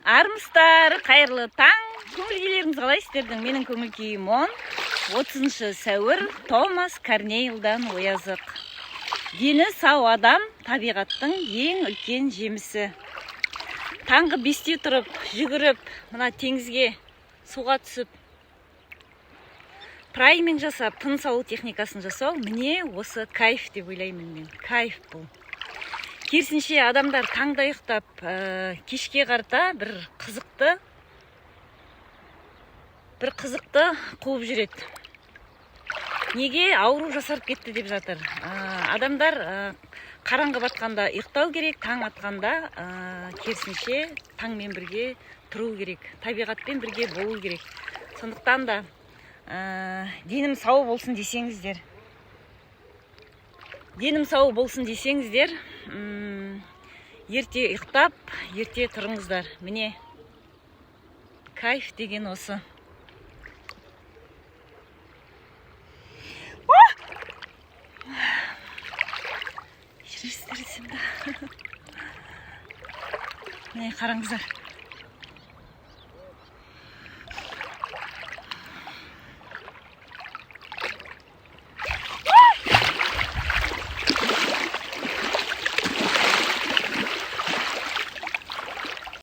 Армысыздар, қайырлы таң. Көңіл-күйлеріңіз қалай сіздердің? Менің көңіл-күйім 30 сәуір, Томас Корнейлдан оязық. Дені сау адам табиғаттың ең үлкен жемісі. Таңғы 5-те тұрып, жүгіріп, мына теңізге суға түсіп, прайминг жасап, тыныс алу техникасын жасау, міне осы кайф деп ойлаймын мен. Кайф бұл. Керісінше адамдар таңда ұйықтап, кешке қарта бір қызықты қуып жүреді. Неге ауру жасарып кетті деп жатыр. Адамдар қараңғы батқанда ұйықтау керек, таң атқанда керісінше таңмен бірге тұру керек, табиғатпен бірге болу керек. Сондықтан да денім сау болсын десеңіздер, ерте ұйықтап, ерте тұрыңыздар. Міне, кайф деген осы. Жүресіздер десем да. Міне, қараңыздар.